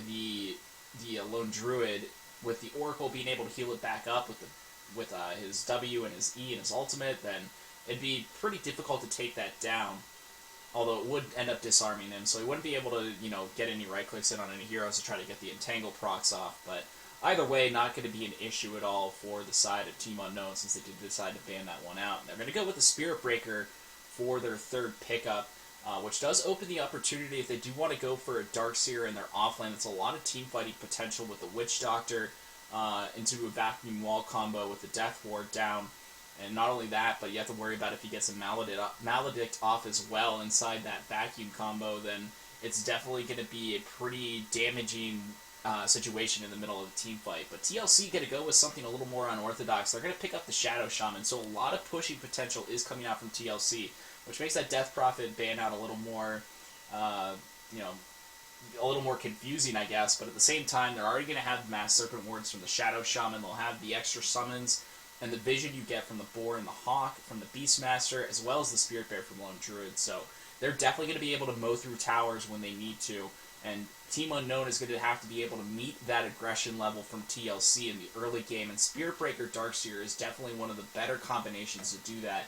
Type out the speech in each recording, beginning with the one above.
the Lone Druid, with the Oracle being able to heal it back up with his W and his E and his ultimate, then it'd be pretty difficult to take that down. Although it would end up disarming him, so he wouldn't be able to, get any right clicks in on any heroes to try to get the Entangle procs off. But either way, not going to be an issue at all for the side of Team Unknown, since they did decide to ban that one out. And they're going to go with the Spirit Breaker for their third pickup, which does open the opportunity if they do want to go for a Darkseer in their offlane. That's a lot of team fighting potential with the Witch Doctor into a Vacuum Wall combo with the Death Ward down. And not only that, but you have to worry about if he gets a Maledict off as well inside that Vacuum combo, then it's definitely going to be a pretty damaging situation in the middle of a team fight. But TLC going to go with something a little more unorthodox. They're going to pick up the Shadow Shaman, so a lot of pushing potential is coming out from TLC, which makes that Death Prophet ban out a little more, a little more confusing, I guess. But at the same time, they're already going to have Mass Serpent Wards from the Shadow Shaman. They'll have the extra summons and the vision you get from the Boar and the Hawk, from the Beastmaster, as well as the Spirit Bear from Lone Druid. So they're definitely going to be able to mow through towers when they need to, and Team Unknown is going to have to be able to meet that aggression level from TLC in the early game, and Spirit Breaker Darkseer is definitely one of the better combinations to do that.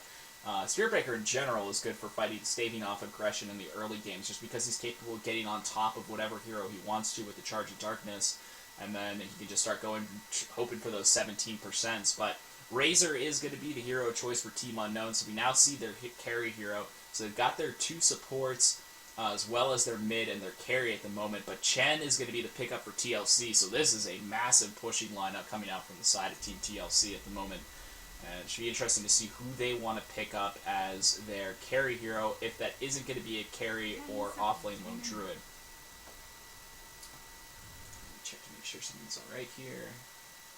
Spirit Breaker in general is good for staving off aggression in the early games, just because he's capable of getting on top of whatever hero he wants to with the Charge of Darkness, and then he can just start going, hoping for those 17%. But Razor is going to be the hero of choice for Team Unknown, so we now see their carry hero. So they've got their two supports, as well as their mid and their carry at the moment, but Chen is going to be the pickup for TLC, so this is a massive pushing lineup coming out from the side of Team TLC at the moment. And it should be interesting to see who they want to pick up as their carry hero, if that isn't going to be a carry or offlane Lone Druid. Check to make sure something's alright here.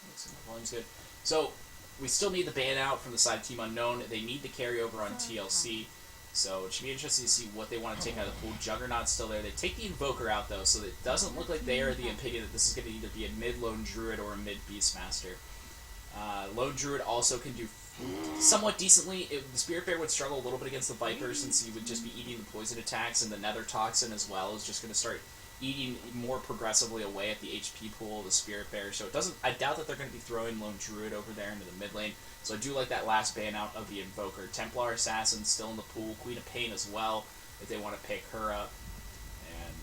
Looks like my volume's good. So we still need the ban out from the side of Team Unknown. They need the carryover on TLC, so it should be interesting to see what they want to take out of the pool. Juggernaut's still there. They take the Invoker out, though, so it doesn't look like they are the opinion that this is going to either be a mid-Lone Druid or a mid-Beastmaster. Lone Druid also can do somewhat decently. The Spirit Bear would struggle a little bit against the Viper, since he would just be eating the poison attacks, and the Nether Toxin as well is just going to start eating more progressively away at the HP pool of the Spirit Bear. So I doubt that they're going to be throwing Lone Druid over there into the mid lane. So I do like that last ban out of the Invoker. Templar Assassin still in the pool. Queen of Pain as well, if they want to pick her up. And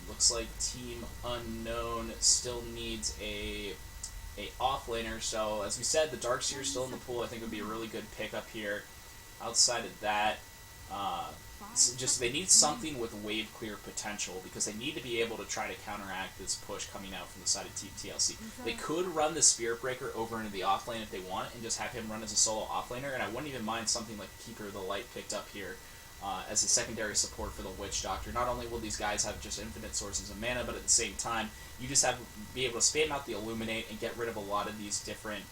looks like Team Unknown still needs a offlaner. So as we said, the Darkseer is still in the pool. I think it would be a really good pickup here. Outside of that, just they need something with wave clear potential, because they need to be able to try to counteract this push coming out from the side of Team TLC. They could run the Spirit Breaker over into the offlane if they want, and just have him run as a solo offlaner, and I wouldn't even mind something like Keeper of the Light picked up here as a secondary support for the Witch Doctor. Not only will these guys have just infinite sources of mana, but at the same time, you just have to be able to spam out the Illuminate and get rid of a lot of these different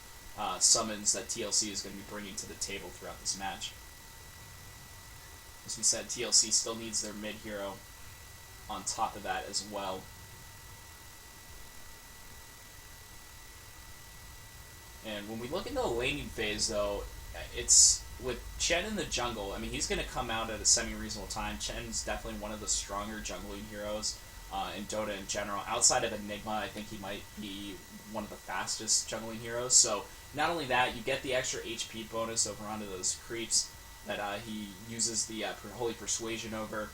summons that TLC is going to be bringing to the table throughout this match. As we said, TLC still needs their mid-hero on top of that as well. And when we look into the laning phase, though, it's with Chen in the jungle. I mean, he's going to come out at a semi-reasonable time. Chen's definitely one of the stronger jungling heroes in Dota in general. Outside of Enigma, I think he might be one of the fastest jungling heroes. So not only that, you get the extra HP bonus over onto those creeps that he uses the Holy Persuasion over,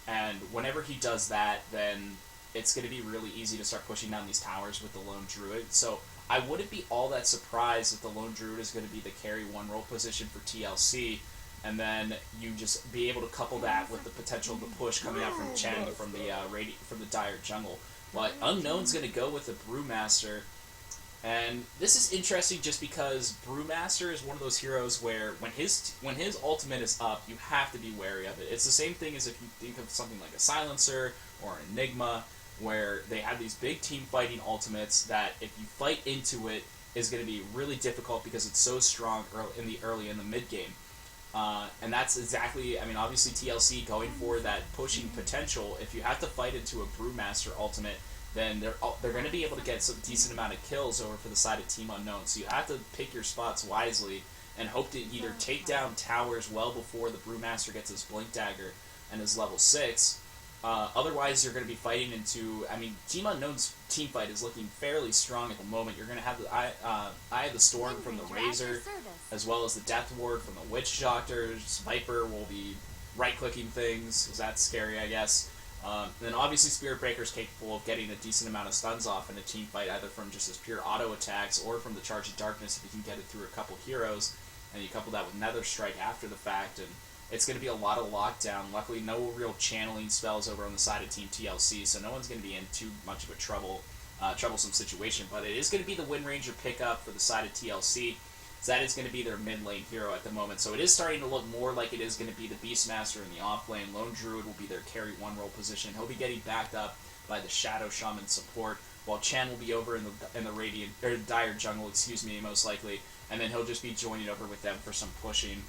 and whenever he does that, then it's going to be really easy to start pushing down these towers with the Lone Druid. So I wouldn't be all that surprised if the Lone Druid is going to be the carry one role position for TLC, and then you just be able to couple that with the potential of the push coming out from Chen from the Dire Jungle. But Unknown's going to go with the Brewmaster. And this is interesting just because Brewmaster is one of those heroes where when his ultimate is up, you have to be wary of it. It's the same thing as if you think of something like a Silencer or an Enigma, where they have these big team fighting ultimates that if you fight into it is going to be really difficult because it's so strong early in the mid game. And that's exactly, I mean, obviously TLC going for that pushing potential. If you have to fight into a Brewmaster ultimate, then they're going to be able to get some decent amount of kills over for the side of Team Unknown. So you have to pick your spots wisely and hope to either take down towers well before the Brewmaster gets his Blink Dagger and his level 6, Otherwise, you're going to be fighting into... I mean, Team Unknown's team fight is looking fairly strong at the moment. You're going to have the Eye of the Storm from the Razor, as well as the Death Ward from the Witch Doctors. Viper will be right-clicking things, because that's scary, I guess. Then obviously Spirit Breaker's capable of getting a decent amount of stuns off in a team fight, either from just his pure auto attacks or from the Charge of Darkness if you can get it through a couple heroes, and you couple that with Nether Strike after the fact, and it's going to be a lot of lockdown. Luckily, no real channeling spells over on the side of Team TLC, so no one's going to be in too much of a troublesome situation, but it is going to be the Wind Ranger pickup for the side of TLC. That is going to be their mid lane hero at the moment. So it is starting to look more like it is going to be the Beastmaster in the off lane. Lone Druid will be their carry one role position. He'll be getting backed up by the Shadow Shaman support, while Chen will be over in the Radiant or Dire Jungle, excuse me, most likely, and then he'll just be joining over with them for some pushing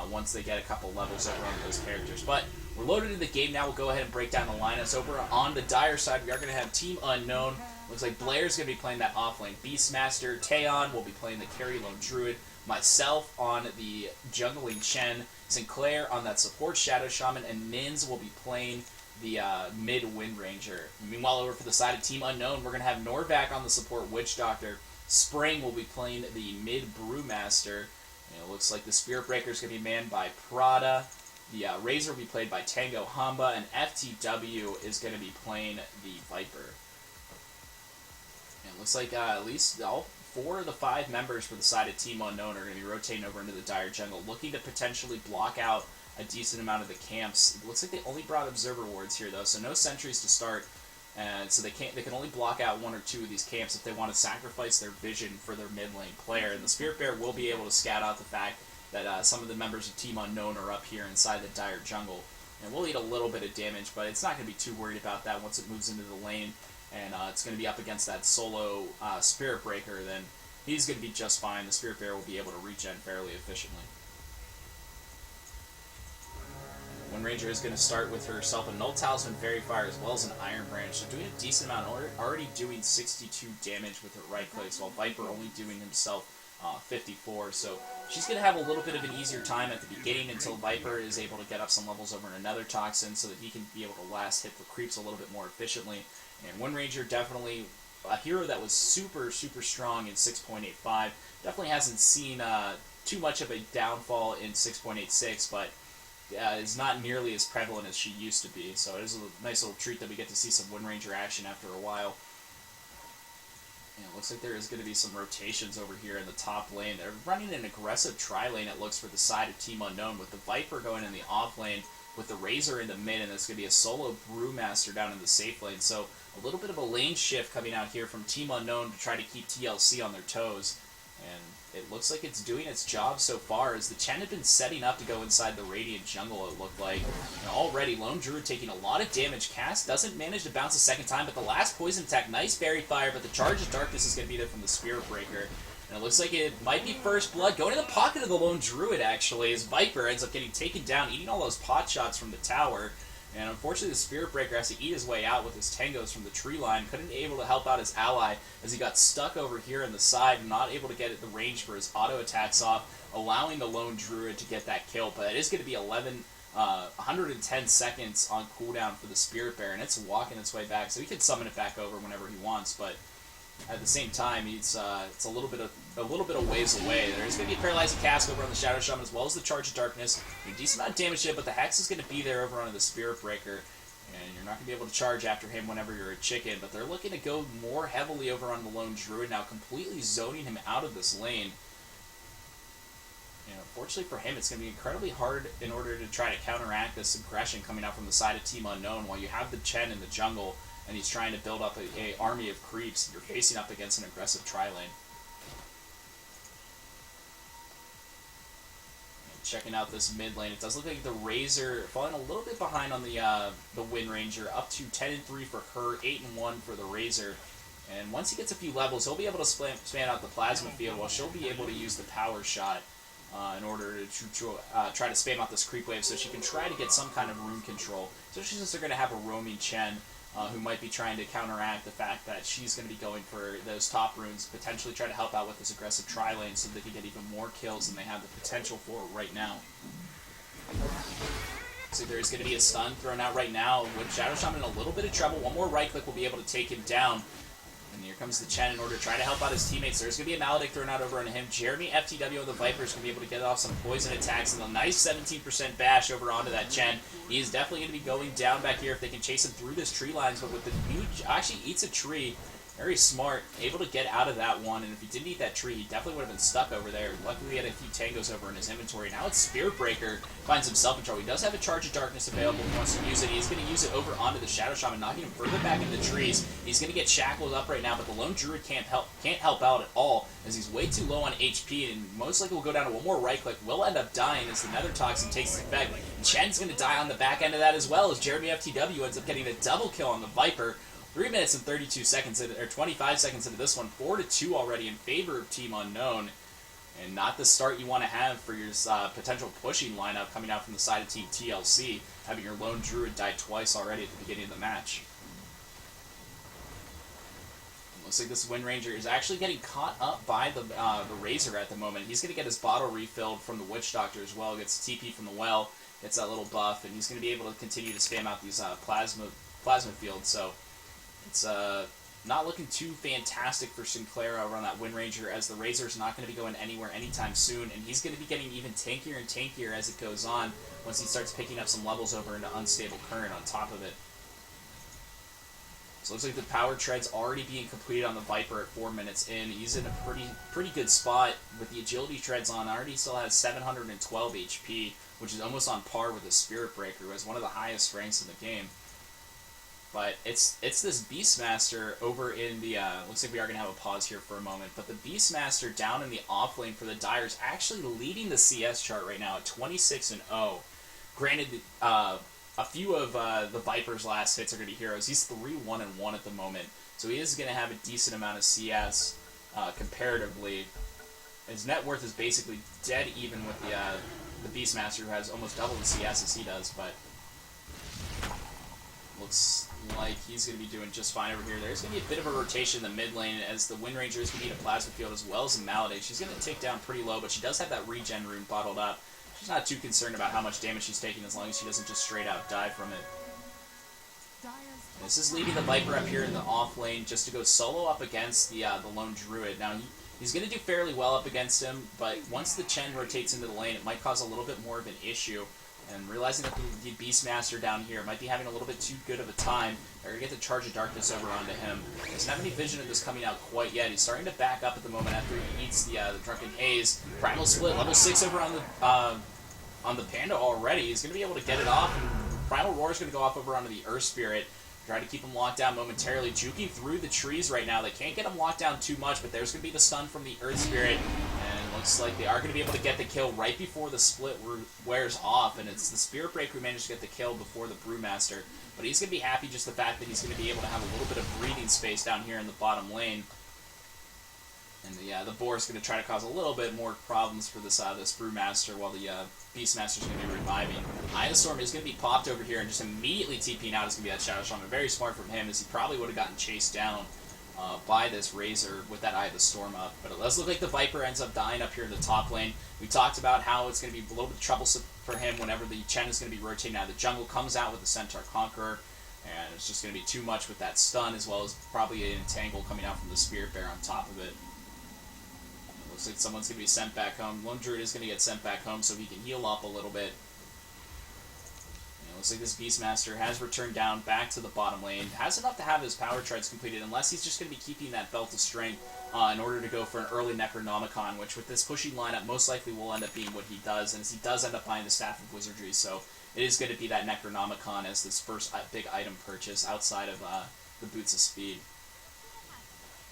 once they get a couple levels over on those characters. But we're loaded in the game now. We'll go ahead and break down the lineups. Over on the Dire side, we are going to have Team Unknown. Looks like Blair's going to be playing that offlane Beastmaster. Taeon will be playing the carry Lone Druid. Myself on the jungling Chen. Sinclair on that support Shadow Shaman. And Mins will be playing the mid Wind Ranger. Meanwhile, over for the side of Team Unknown, we're going to have Norvac on the support Witch Doctor. Spring will be playing the mid Brewmaster. And it looks like the Spirit Breaker is going to be manned by Prada. The Razor will be played by Tango Hamba. And FTW is going to be playing the Viper. It looks like at least all 4 of the 5 members for the side of Team Unknown are going to be rotating over into the Dire Jungle, looking to potentially block out a decent amount of the camps. It looks like they only brought Observer Wards here, though, so no sentries to start, and so they can only block out 1 or 2 of these camps if they want to sacrifice their vision for their mid lane player. And the Spirit Bear will be able to scout out the fact that some of the members of Team Unknown are up here inside the Dire Jungle, and we'll eat a little bit of damage, but it's not going to be too worried about that once it moves into the lane. And it's going to be up against that solo Spirit Breaker, then he's going to be just fine. The Spirit Bear will be able to regen fairly efficiently. Wind Ranger is going to start with herself a Null Talisman, Fairy Fire, as well as an Iron Branch. So doing a decent amount, already doing 62 damage with her right clicks, while Viper only doing himself 54. So she's going to have a little bit of an easier time at the beginning until Viper is able to get up some levels over in another Toxin so that he can be able to last hit the creeps a little bit more efficiently. And Wind Ranger, definitely a hero that was super, super strong in 6.85. Definitely hasn't seen too much of a downfall in 6.86, but is not nearly as prevalent as she used to be. So it is a nice little treat that we get to see some Wind Ranger action after a while. And it looks like there is going to be some rotations over here in the top lane. They're running an aggressive tri-lane, it looks, for the side of Team Unknown, with the Viper going in the off lane, with the Razor in the mid, and there's going to be a solo Brewmaster down in the safe lane. So a little bit of a lane shift coming out here from Team Unknown to try to keep TLC on their toes. And it looks like it's doing its job so far, as the Chen had been setting up to go inside the Radiant Jungle, it looked like. And already, Lone Druid taking a lot of damage. Cass doesn't manage to bounce a second time, but the last poison attack, nice Fairy Fire, but the Charge of Darkness is going to be there from the Spirit Breaker. And it looks like it might be first blood. Going in the pocket of the Lone Druid, actually, as Viper ends up getting taken down, eating all those pot shots from the tower. And unfortunately, the Spirit Breaker has to eat his way out with his Tangos from the tree line. Couldn't be able to help out his ally as he got stuck over here in the side, not able to get the range for his auto attacks off, allowing the Lone Druid to get that kill. But it is going to be 110 seconds on cooldown for the Spirit Bear, and it's walking its way back, so he can summon it back over whenever he wants. But at the same time, it's a little bit of ways away. There's going to be a Paralyzing Cask over on the Shadow Shaman, as well as the Charge of Darkness. A decent amount of damage hit, but the Hex is going to be there over on the Spirit Breaker, and you're not going to be able to charge after him whenever you're a chicken. But they're looking to go more heavily over on the Lone Druid now, completely zoning him out of this lane. And unfortunately for him, it's going to be incredibly hard in order to try to counteract this aggression coming out from the side of Team Unknown, while you have the Chen in the jungle, and he's trying to build up a army of creeps. You're facing up against an aggressive tri-lane. Checking out this mid lane, it does look like the Razor falling a little bit behind on the Wind Ranger, up to 10-3 for her, 8-1 for the Razor. And once he gets a few levels, he'll be able to span out the Plasma Field, while she'll be able to use the Power Shot in order to try to spam out this creep wave, so she can try to get some kind of rune control. Especially since they're going to have a roaming Chen, who might be trying to counteract the fact that she's going to be going for those top runes, potentially try to help out with this aggressive tri-lane so they can get even more kills than they have the potential for right now. So there's going to be a stun thrown out right now with Shadow Shaman in a little bit of trouble. One more right click will be able to take him down. And here comes the Chen in order to try to help out his teammates. There's going to be a Maledict thrown out over on him. Jeremy FTW of the Vipers going to be able to get off some poison attacks and a nice 17% bash over onto that Chen. He is definitely going to be going down back here if they can chase him through this tree lines, but with the huge... Actually eats a tree. Very smart. Able to get out of that one, and if he didn't eat that tree, he definitely would have been stuck over there. Luckily, he had a few tangos over in his inventory. Now it's Spirit Breaker. Finds himself in trouble. He does have a Charge of Darkness available if he wants to use it. He's going to use it over onto the Shadow Shaman, knocking him further back into the trees. He's going to get shackled up right now, but the Lone Druid can't help out at all, as he's way too low on HP, and most likely will go down to one more right click. Will end up dying as the Nether Toxin takes effect. And Chen's going to die on the back end of that as well, as Jeremy FTW ends up getting a double kill on the Viper. 3 minutes and 32 seconds, or 25 seconds into this one, 4-2 already in favor of Team Unknown, and not the start you want to have for your potential pushing lineup coming out from the side of Team TLC, having your Lone Druid die twice already at the beginning of the match. Looks like this Wind Ranger is actually getting caught up by the Razor at the moment. He's going to get his bottle refilled from the Witch Doctor as well, gets TP from the well, gets that little buff, and he's going to be able to continue to spam out these plasma fields, so... It's not looking too fantastic for Sinclair over on that Wind Ranger, as the Razor's not going to be going anywhere anytime soon, and he's going to be getting even tankier and tankier as it goes on once he starts picking up some levels over into Unstable Current on top of it. So it looks like the power tread's already being completed on the Viper at 4 minutes in. He's in a pretty good spot with the agility treads on. Already still has 712 HP, which is almost on par with the Spirit Breaker, who has one of the highest ranks in the game. But it's this Beastmaster over in the, looks like we are going to have a pause here for a moment, but the Beastmaster down in the off lane for the Dyers actually leading the CS chart right now at 26-0. Granted, a few of the Viper's last hits are going to be heroes. He's 3-1-1 at the moment, so he is going to have a decent amount of CS comparatively. His net worth is basically dead even with the Beastmaster, who has almost double the CS as he does, but looks like he's going to be doing just fine over here. There's going to be a bit of a rotation in the mid lane, as the Wind Ranger is going to need a Plasma Field as well as a Maledict. She's going to tick down pretty low, but she does have that regen rune bottled up. She's not too concerned about how much damage she's taking as long as she doesn't just straight out die from it. This is leaving the Viper up here in the off lane just to go solo up against the Lone Druid. Now, he's going to do fairly well up against him, but once the Chen rotates into the lane, it might cause a little bit more of an issue. And realizing that the Beastmaster down here might be having a little bit too good of a time, they're going to get the Charge of Darkness over onto him. He doesn't have any vision of this coming out quite yet. He's starting to back up at the moment after he eats the Drunken Haze. Primal Split, level 6 over on the Panda already. He's going to be able to get it off, and Primal Roar is going to go off over onto the Earth Spirit. Try to keep him locked down momentarily. Juking through the trees right now. They can't get him locked down too much, but there's going to be the stun from the Earth Spirit. And it looks like they are going to be able to get the kill right before the split wears off. And it's the Spirit Breaker who managed to get the kill before the Brewmaster. But he's going to be happy just the fact that he's going to be able to have a little bit of breathing space down here in the bottom lane. And the Boar is going to try to cause a little bit more problems for this Brewmaster, while the Beastmaster is going to be reviving. Eye of the Storm is going to be popped over here, and just immediately TPing out is going to be that Shadow Shaman. Very smart from him, as he probably would have gotten chased down by this Razor with that Eye of the Storm up. But it does look like the Viper ends up dying up here in the top lane. We talked about how it's going to be a little bit troublesome for him whenever the Chen is going to be rotating out of the jungle, comes out with the Centaur Conqueror, and it's just going to be too much with that stun, as well as probably an entangle coming out from the Spirit Bear on top of it. Looks like someone's going to be sent back home. Lone Druid is going to get sent back home so he can heal up a little bit. Looks like this Beastmaster has returned down back to the bottom lane. Has enough to have his power treads completed, unless he's just going to be keeping that Belt of Strength in order to go for an early Necronomicon, which with this pushing lineup most likely will end up being what he does, and as he does end up buying the Staff of Wizardry, so it is going to be that Necronomicon as this first big item purchase outside of the Boots of Speed.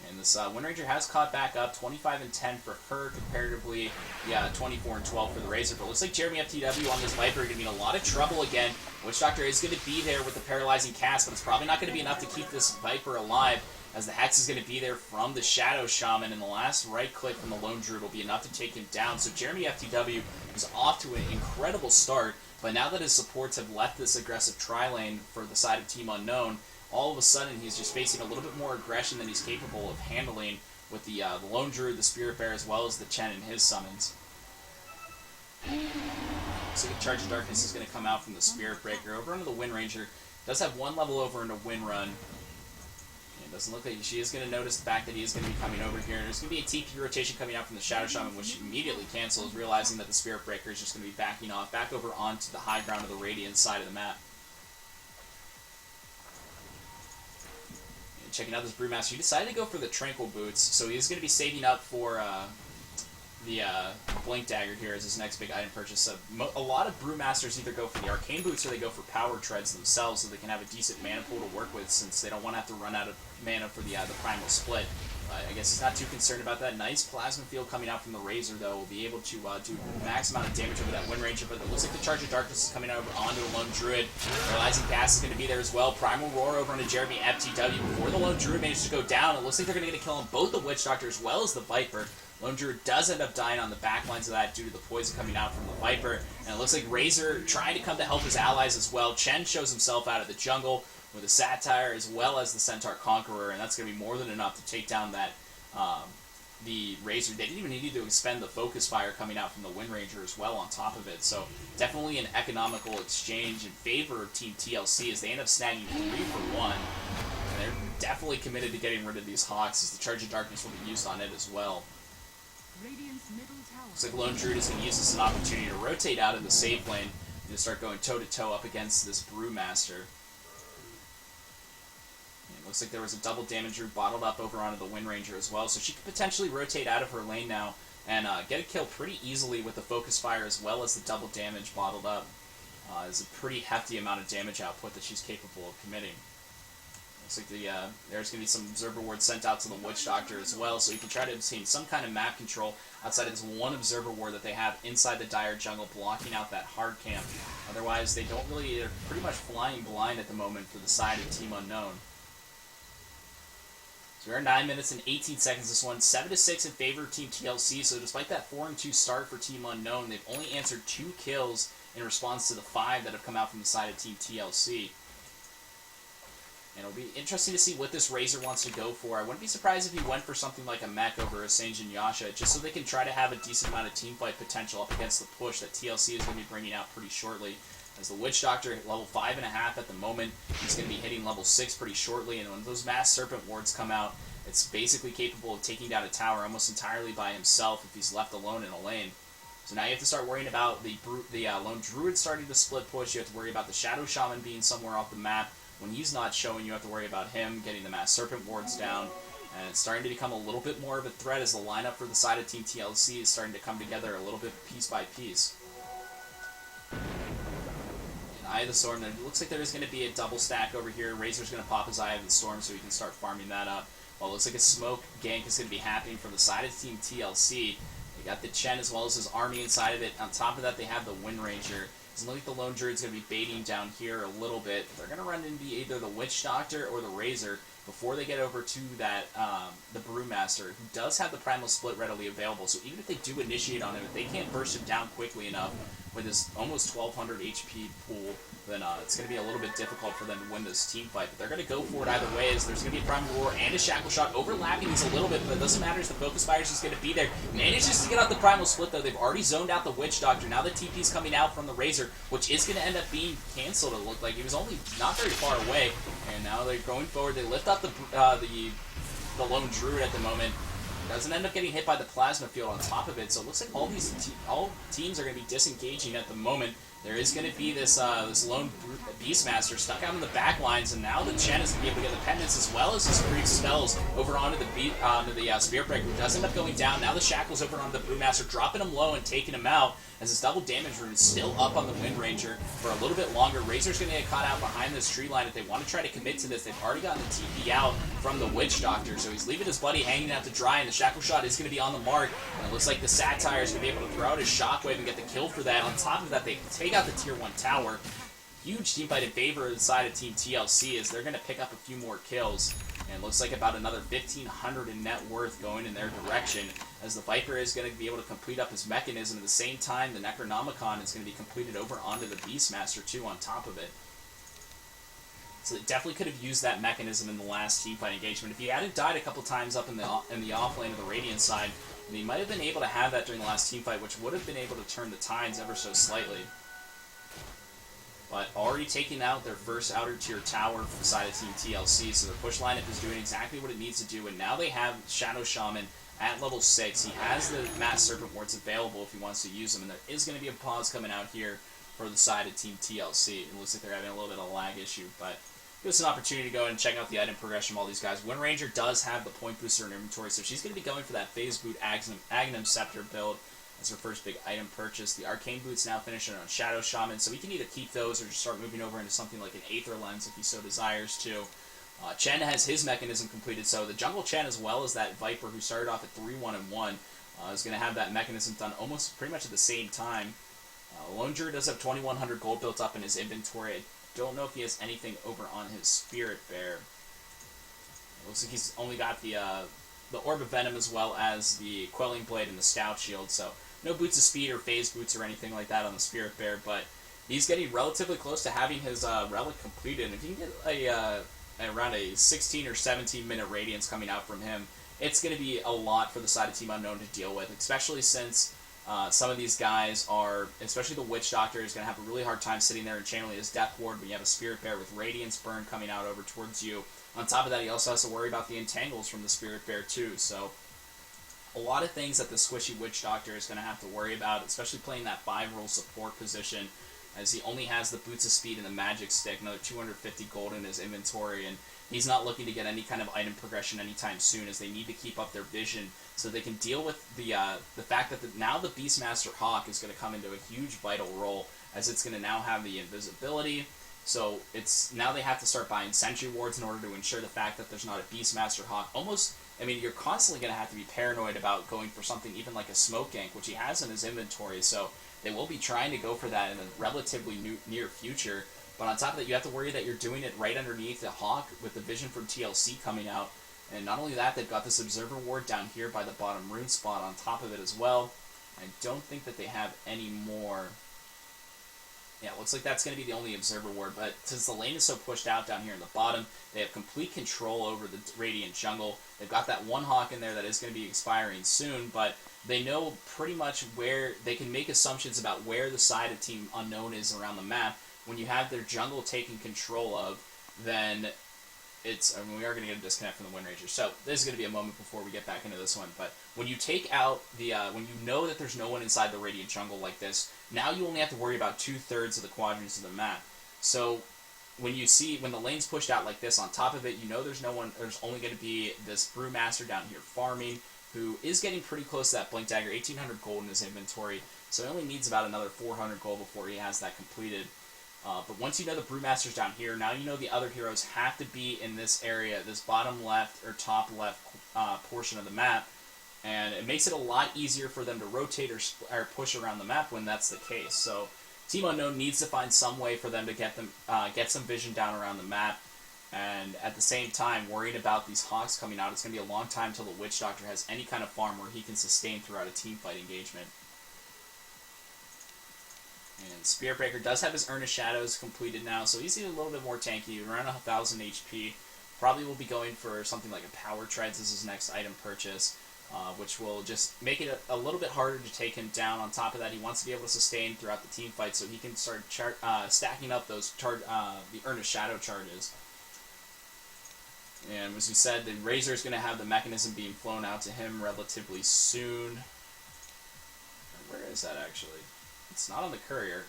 And this Wind Ranger has caught back up, 25-10 for her, comparatively, 24-12 for the Razor. But it looks like Jeremy FTW on this Viper are going to be in a lot of trouble again. Witch Doctor is going to be there with the Paralyzing Cast, but it's probably not going to be enough to keep this Viper alive, as the Hex is going to be there from the Shadow Shaman, and the last right click from the Lone Druid will be enough to take him down. So Jeremy FTW is off to an incredible start, but now that his supports have left this aggressive tri-lane for the side of Team Unknown, all of a sudden he's just facing a little bit more aggression than he's capable of handling with the Lone Druid, the Spirit Bear, as well as the Chen and his summons. So the Charge of Darkness is going to come out from the Spirit Breaker over into the Wind Ranger. Does have one level over into Wind Run. It doesn't look like she is going to notice the fact that he is going to be coming over here. And there's going to be a TP rotation coming out from the Shadow Shaman, which she immediately cancels, realizing that the Spirit Breaker is just going to be backing off, back over onto the high ground of the Radiant side of the map. And checking out this Brewmaster, he decided to go for the Tranquil Boots, so he is going to be saving up for the Blink Dagger here as his next big item purchase. So a lot of Brewmasters either go for the Arcane Boots or they go for Power Treads themselves, so they can have a decent mana pool to work with, since they don't want to have to run out of mana for the Primal Split. I guess he's not too concerned about that. Nice Plasma Field coming out from the Razor, though. Will be able to do max amount of damage over that Wind Ranger, but it looks like the Charge of Darkness is coming over onto the Lone Druid. Realizing Gas is going to be there as well. Primal Roar over onto Jeremy FTW before the Lone Druid manages to go down. It looks like they're going to get a kill on both the Witch Doctor as well as the Viper. Lone Druid does end up dying on the back lines of that due to the poison coming out from the Viper. And it looks like Razor trying to come to help his allies as well. Chen shows himself out of the jungle with a Satire as well as the Centaur Conqueror, and that's going to be more than enough to take down that the Razor. They didn't even need to expend the Focus Fire coming out from the Wind Ranger as well on top of it. So definitely an economical exchange in favor of Team TLC as they end up snagging 3 for 1. And they're definitely committed to getting rid of these Hawks, as the Charge of Darkness will be used on it as well. Looks like Lone Druid is going to use this as an opportunity to rotate out of the safe lane and to start going toe-to-toe up against this Brewmaster. It looks like there was a double damage root bottled up over onto the Wind Ranger as well, so she could potentially rotate out of her lane now and get a kill pretty easily with the Focus Fire as well as the double damage bottled up. It's a pretty hefty amount of damage output that she's capable of committing. Looks like there's going to be some Observer Wards sent out to the Witch Doctor as well, so you can try to obtain some kind of map control outside of this one Observer Ward that they have inside the Dire Jungle, blocking out that hard camp. Otherwise, they don't really, they're pretty much flying blind at the moment for the side of Team Unknown. So we're 9 minutes and 18 seconds this one, 7-6 in favor of Team TLC, so despite that 4-2 start for Team Unknown, they've only answered 2 kills in response to the 5 that have come out from the side of Team TLC. And it'll be interesting to see what this Razor wants to go for. I wouldn't be surprised if he went for something like a mech over a Sanjin Yasha, just so they can try to have a decent amount of teamfight potential up against the push that TLC is going to be bringing out pretty shortly. As the Witch Doctor hit level 5.5 at the moment, he's going to be hitting level 6 pretty shortly, and when those Mass Serpent Wards come out, it's basically capable of taking down a tower almost entirely by himself if he's left alone in a lane. So now you have to start worrying about the Lone Druid starting to split push, you have to worry about the Shadow Shaman being somewhere off the map. When he's not showing, you have to worry about him getting the Mass Serpent Wards down, and it's starting to become a little bit more of a threat as the lineup for the side of Team TLC is starting to come together a little bit piece by piece. Eye of the Storm, there looks like there is going to be a double stack over here. Razor's going to pop his Eye of the Storm so he can start farming that up. Well, it looks like a smoke gank is going to be happening from the side of Team TLC. They got the Chen as well as his army inside of it. On top of that, they have the Wind Ranger. It doesn't look like the Lone Druid's going to be baiting down here a little bit. They're going to run into either the Witch Doctor or the Razor before they get over to that the Brewmaster, who does have the Primal Split readily available. So even if they do initiate on him, if they can't burst him down quickly enough with his almost 1200 HP pool, then it's going to be a little bit difficult for them to win this team fight. But they're going to go for it either way, as there's going to be a Primal Roar and a Shackle Shot overlapping these a little bit, but it doesn't matter as the Focus Fire is just going to be there. Manages to get out the Primal Split, though. They've already zoned out the Witch Doctor. Now the TP's coming out from the Razor, which is going to end up being canceled, it looked like. He was only not very far away, and now they're going forward. They lift up the Lone Druid at the moment. Doesn't end up getting hit by the Plasma Field on top of it, so it looks like all teams are going to be disengaging at the moment. There is going to be this lone Beastmaster stuck out in the back lines, and now the Chen is going to be able to get the pendants as well as his free spells over onto the Spirit Breaker, who does end up going down. Now the Shackles over onto the Brewmaster, dropping him low and taking him out, as his double damage rune is still up on the Wind Ranger for a little bit longer. Razor's going to get caught out behind this tree line if they want to try to commit to this. They've already gotten the TP out from the Witch Doctor, so he's leaving his buddy hanging out to dry, and the Shackle Shot is going to be on the mark, and it looks like the Satire is going to be able to throw out his Shockwave and get the kill for that. On top of that, they take out the Tier 1 tower. Huge team fight in favor of the side of Team TLC, as they're going to pick up a few more kills. And it looks like about another 1,500 in net worth going in their direction, as the Viper is going to be able to complete up his mechanism. At the same time, the Necronomicon is going to be completed over onto the Beastmaster too on top of it. So they definitely could have used that mechanism in the last teamfight engagement. If he hadn't died a couple times up in the off lane of the Radiant side, then he might have been able to have that during the last teamfight, which would have been able to turn the tides ever so slightly. but already taking out their first outer tier tower from the side of Team TLC, so their push lineup is doing exactly what it needs to do, and now they have Shadow Shaman at level 6. He has the Mass Serpent Wards available if he wants to use them, and there is going to be a pause coming out here for the side of Team TLC. It looks like they're having a little bit of a lag issue, but give us an opportunity to go and check out the item progression of all these guys. Wind Ranger does have the point booster in her inventory, so she's going to be going for that Phase Boot Agnum Scepter build as her first big item purchase. The Arcane Boots now finishing on Shadow Shaman, so he can either keep those or just start moving over into something like an Aether Lens if he so desires to. Chen has his mechanism completed, so the Jungle Chen, as well as that Viper who started off at 3-1-1, is going to have that mechanism done almost pretty much at the same time. Lone Druid does have 2,100 gold built up in his inventory. I don't know if he has anything over on his Spirit Bear. It looks like he's only got the Orb of Venom as well as the Quelling Blade and the Stout Shield, so no Boots of Speed or Phase Boots or anything like that on the Spirit Bear, but he's getting relatively close to having his relic completed. And if you can get around a 16 or 17 minute radiance coming out from him, it's going to be a lot for the side of Team Unknown to deal with, especially since some of these guys are, especially the Witch Doctor, is going to have a really hard time sitting there and channeling his Death Ward when you have a Spirit Bear with Radiance Burn coming out over towards you. On top of that, he also has to worry about the Entangles from the Spirit Bear too, so a lot of things that the squishy Witch Doctor is going to have to worry about, especially playing that 5-role support position, as he only has the Boots of Speed and the Magic Stick, another 250 gold in his inventory, and he's not looking to get any kind of item progression anytime soon, as they need to keep up their vision so they can deal with the fact that now the Beastmaster Hawk is going to come into a huge vital role, as it's going to now have the invisibility. So now they have to start buying Sentry Wards in order to ensure the fact that there's not a Beastmaster Hawk. You're constantly going to have to be paranoid about going for something even like a Smoke Gank, which he has in his inventory, so they will be trying to go for that in the relatively near future. But on top of that, you have to worry that you're doing it right underneath the Hawk with the vision from TLC coming out. And not only that, they've got this Observer Ward down here by the bottom rune spot on top of it as well. I don't think that they have any more. Yeah, it looks like that's going to be the only Observer Ward, but since the lane is so pushed out down here in the bottom, they have complete control over the Radiant Jungle. They've got that one Hawk in there that is going to be expiring soon, but they know pretty much where they can make assumptions about where the side of Team Unknown is around the map. When you have their jungle taken control of, then we are going to get a disconnect from the Wind Ranger, so this is going to be a moment before we get back into this one. But when you take out when you know that there's no one inside the Radiant Jungle like this, now you only have to worry about 2/3 of the quadrants of the map. So when the lane's pushed out like this, on top of it, you know there's no one. There's only going to be this Brewmaster down here farming, who is getting pretty close to that Blink Dagger, 1,800 gold in his inventory, so he only needs about another 400 gold before he has that completed. But once you know the Brewmaster's down here, now you know the other heroes have to be in this area, this bottom left or top left portion of the map, and it makes it a lot easier for them to rotate or push around the map when that's the case. So Team Unknown needs to find some way for them to get some vision down around the map, and at the same time, worrying about these Hawks coming out, it's going to be a long time till the Witch Doctor has any kind of farm where he can sustain throughout a teamfight engagement. And Spirit Breaker does have his Earnest Shadows completed now, so he's a little bit more tanky, around 1,000 HP. Probably will be going for something like a Power Treads as his next item purchase, which will just make it a little bit harder to take him down. On top of that, he wants to be able to sustain throughout the team fight, so he can start stacking up those the Earnest Shadow charges. And as we said, the Razor is going to have the mechanism being flown out to him relatively soon. Where is that actually? It's not on the courier.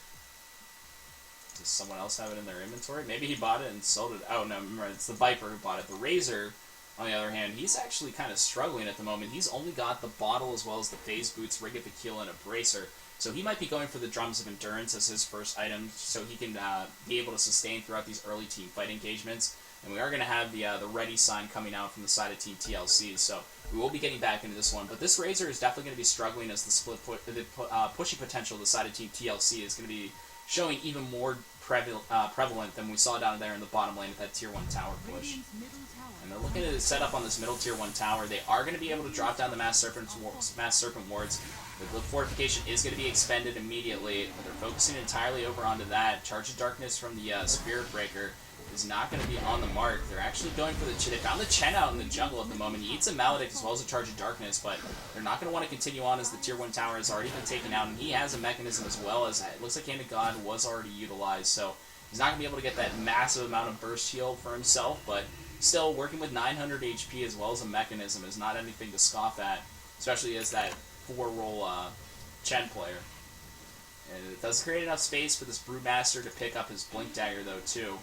Does someone else have it in their inventory? Maybe he bought it and sold it. Oh, no, remember, it's the Viper who bought it. The Razor, on the other hand, he's actually kind of struggling at the moment. He's only got the Bottle as well as the Phase Boots, Rig of Akil, and a Bracer. So he might be going for the Drums of Endurance as his first item, so he can be able to sustain throughout these early team fight engagements. And we are going to have the Ready sign coming out from the side of Team TLC, so we will be getting back into this one. But this Razor is definitely going to be struggling, as the pushing potential of the side of Team TLC is going to be showing even more prevalent than we saw down there in the bottom lane with that Tier 1 tower push. And they're looking to set up on this middle Tier 1 tower. They are going to be able to drop down the Mass Serpent Wards. The Fortification is going to be expended immediately, but they're focusing entirely over onto that. Charge of Darkness from the Spirit Breaker is not going to be on the mark. They're actually going for they found the Chen out in the jungle at the moment. He eats a Maledict as well as a Charge of Darkness, but they're not going to want to continue on as the Tier 1 tower has already been taken out, and he has a mechanism as well, as it looks like Hand of God was already utilized, so He's not going to be able to get that massive amount of burst heal for himself, but still, working with 900 HP as well as a mechanism is not anything to scoff at, especially as that 4-roll Chen player. And it does create enough space for this Brewmaster to pick up his Blink Dagger, though, too.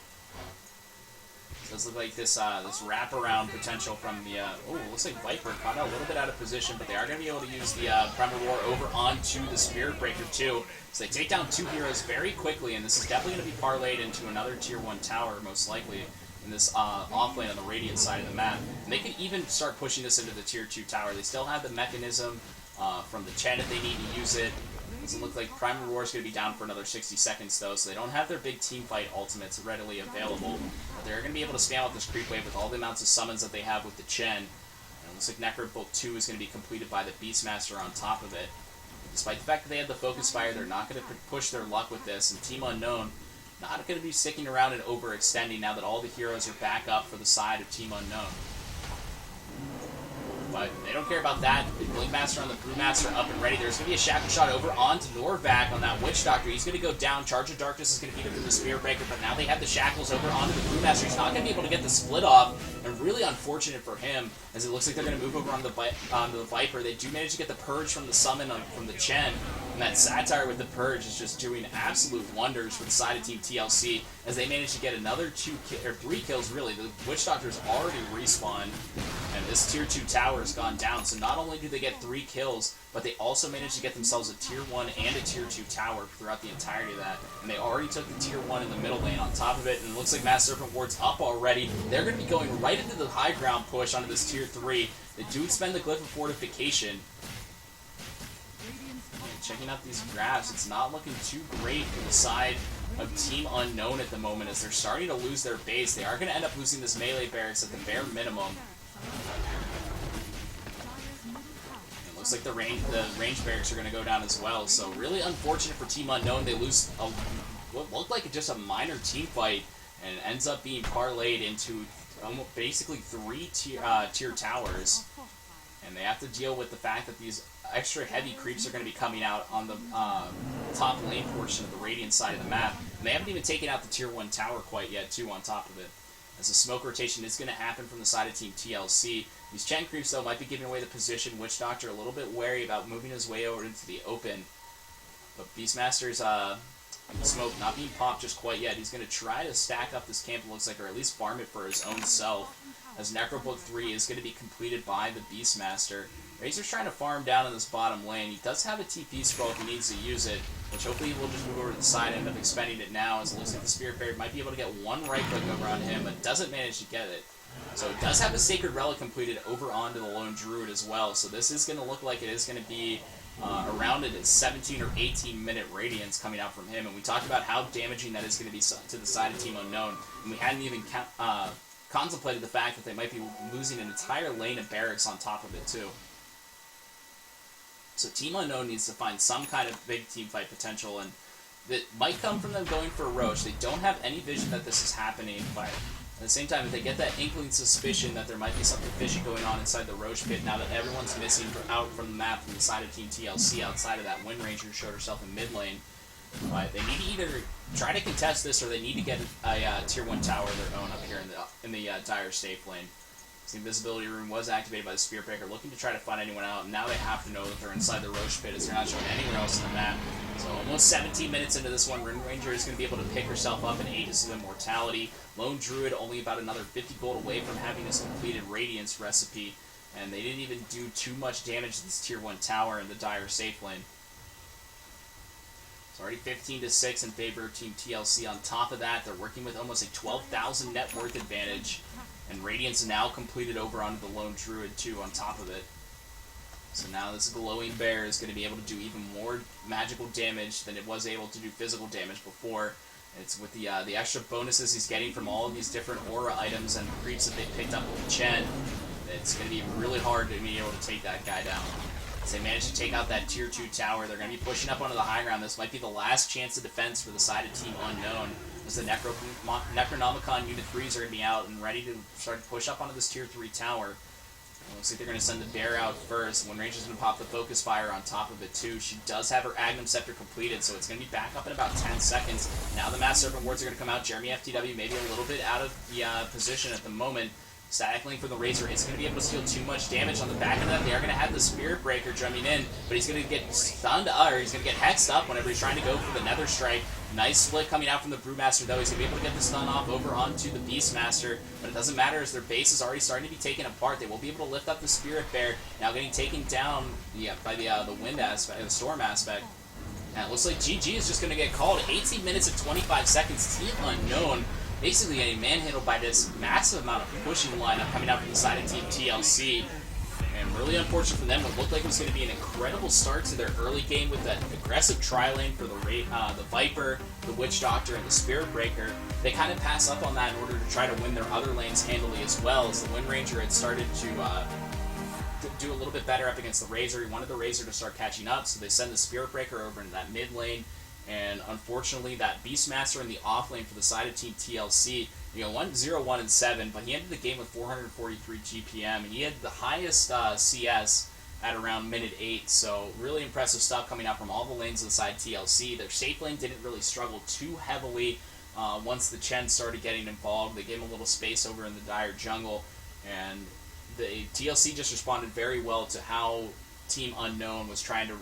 It does look like this this wraparound potential from the... looks like Viper caught out a little bit out of position, but they are going to be able to use the Primal Roar over onto the Spirit Breaker, too. So they take down 2 heroes very quickly, and this is definitely going to be parlayed into another Tier 1 tower, most likely, in this offlane on the Radiant side of the map. And they could even start pushing this into the Tier 2 tower. They still have the mechanism from the Chen if they need to use it. Doesn't look like Primal Roar is going to be down for another 60 seconds, though, so they don't have their big teamfight ultimates readily available. But they're going to be able to spam out this creep wave with all the amounts of summons that they have with the Chen. And it looks like Necrobolt 2 is going to be completed by the Beastmaster on top of it. Despite the fact that they had the Focus Fire, they're not going to push their luck with this, and Team Unknown not going to be sticking around and overextending now that all the heroes are back up for the side of Team Unknown. But they don't care about that. The Blinkmaster on the Brewmaster up and ready. There's going to be a Shackle Shot over onto Norvac on that Witch Doctor. He's going to go down. Charge of Darkness is going to beat him through the Spirit Breaker, but now they have the Shackles over onto the Brewmaster. He's not going to be able to get the split off, and really unfortunate for him, as it looks like they're going to move over onto the Viper. They do manage to get the Purge from the summon from the Chen, and that Satire with the Purge is just doing absolute wonders for the side of Team TLC, as they manage to get another 3 kills, really. The Witch Doctor's already respawned, and this Tier 2 tower has gone down, so not only do they get 3 kills, but they also managed to get themselves a Tier 1 and a Tier 2 tower throughout the entirety of that. And they already took the Tier 1 in the middle lane on top of it, and it looks like Mass Serpent Ward's up already. They're going to be going right into the high ground push onto this Tier 3. They do expend the Glyph of Fortification. And checking out these graphs, it's not looking too great for the side of Team Unknown at the moment, as they're starting to lose their base. They are going to end up losing this melee barracks at the bare minimum. Looks like the range barracks are going to go down as well, so really unfortunate for Team Unknown. They lose what looked like just a minor team fight, and it ends up being parlayed into basically 3 tier towers, and they have to deal with the fact that these extra heavy creeps are going to be coming out on the top lane portion of the Radiant side of the map, and they haven't even taken out the Tier 1 tower quite yet, too, on top of it. As the smoke rotation is going to happen from the side of Team TLC. These Chen creeps, though, might be giving away the position. Witch Doctor a little bit wary about moving his way over into the open. But Beastmaster's smoke not being popped just quite yet. He's going to try to stack up this camp, it looks like, or at least farm it for his own self, as Necrobook 3 is going to be completed by the Beastmaster. Razor's trying to farm down in this bottom lane. He does have a TP scroll if he needs to use it, which hopefully he will just move over to the side and end up expending it now, as it looks like the Spirit Fairy might be able to get 1 right click over on him, but doesn't manage to get it. So it does have a Sacred Relic completed over onto the Lone Druid as well, so this is going to look like it is going to be around a 17 or 18 minute radiance coming out from him, and we talked about how damaging that is going to be to the side of Team Unknown, and we hadn't even contemplated the fact that they might be losing an entire lane of barracks on top of it too. So Team Unknown needs to find some kind of big teamfight potential, and that might come from them going for a Roche. They don't have any vision that this is happening, but at the same time, if they get that inkling suspicion that there might be something fishy going on inside the Roche pit, now that everyone's missing out from the map from the side of Team TLC, outside of that Wind Ranger who showed herself in mid lane, but they need to either try to contest this, or they need to get a Tier 1 tower of their own up here in the Dire safe lane. The Invisibility Rune was activated by the Spirit Breaker, looking to try to find anyone out, and now they have to know that they're inside the Roche pit, as they're not showing anywhere else in the map. So almost 17 minutes into this one, Wind Ranger is going to be able to pick herself up and Aegis of Immortality. Lone Druid only about another 50 gold away from having this completed Radiance recipe, and they didn't even do too much damage to this Tier 1 tower in the Dire safe lane. It's already 15-6 in favor of Team TLC. On top of that, they're working with almost a 12,000 net worth advantage, and Radiance now completed over onto the Lone Druid too on top of it. So now this Glowing Bear is going to be able to do even more magical damage than it was able to do physical damage before. And it's with the extra bonuses he's getting from all of these different aura items and creeps that they picked up with Chen. It's going to be really hard to be able to take that guy down. As they manage to take out that Tier 2 tower, they're going to be pushing up onto the high ground. This might be the last chance of defense for the side of Team Unknown, as the Necronomicon Unit 3s are going to be out and ready to start to push up onto this Tier 3 tower. Looks like they're going to send the Bear out first. WinRanger's going to pop the Focus Fire on top of it, too. She does have her Agnum Scepter completed, so it's going to be back up in about 10 seconds. Now the Mass Serpent Wards are going to come out. Jeremy FTW maybe a little bit out of the position at the moment. Static Link for the Razor isn't going to be able to steal too much damage on the back of that. They are going to have the Spirit Breaker drumming in, but he's going to get stunned, or he's going to get hexed up whenever he's trying to go for the Nether Strike. Nice split coming out from the Brewmaster, though. He's going to be able to get the stun off over onto the Beastmaster, but it doesn't matter as their base is already starting to be taken apart. They will be able to lift up the Spirit Bear, now getting taken down by the wind aspect, the storm aspect. And it looks like GG is just going to get called. 18 minutes and 25 seconds. Team Unknown basically getting manhandled by this massive amount of pushing lineup coming out from the side of Team TLC. And really unfortunate for them. It looked like it was going to be an incredible start to their early game with that aggressive tri-lane for the Viper, the Witch Doctor, and the Spirit Breaker. They kind of pass up on that in order to try to win their other lanes handily as well, as the WinRanger had started to do a little bit better up against the Razor. He wanted the Razor to start catching up, so they send the Spirit Breaker over into that mid lane. And unfortunately, that Beastmaster in the off lane for the side of Team TLC, 1-0-1-7, but he ended the game with 443 GPM, and he had the highest CS at around minute 8, so really impressive stuff coming out from all the lanes inside TLC. Their safe lane didn't really struggle too heavily once the Chen started getting involved. They gave him a little space over in the Dire jungle, and the TLC just responded very well to how Team Unknown was trying to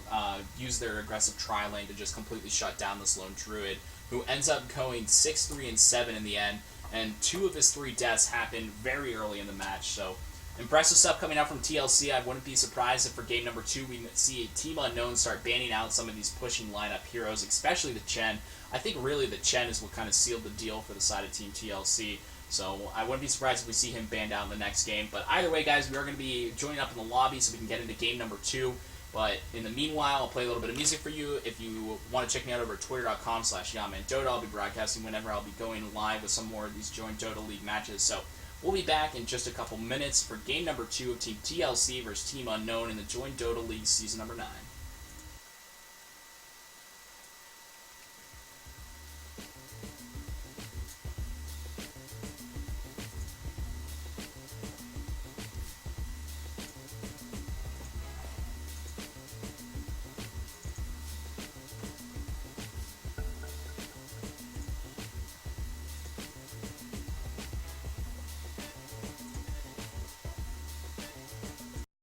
use their aggressive tri-lane to just completely shut down this lone Druid, who ends up going 6-3-7 in the end, and 2 of his 3 deaths happened very early in the match. So impressive stuff coming out from TLC. I wouldn't be surprised if for game number 2 we see Team Unknown start banning out some of these pushing lineup heroes, especially the Chen. I think really the Chen is what kind of sealed the deal for the side of Team TLC. So I wouldn't be surprised if we see him banned out in the next game. But either way, guys, we are going to be joining up in the lobby so we can get into game number 2. But in the meanwhile, I'll play a little bit of music for you. If you want to check me out over at twitter.com/YaManDota, I'll be broadcasting whenever I'll be going live with some more of these joinDOTA League matches. So we'll be back in just a couple minutes for game number 2 of Team TLC versus Team Unknown in the joinDOTA League Season number 9.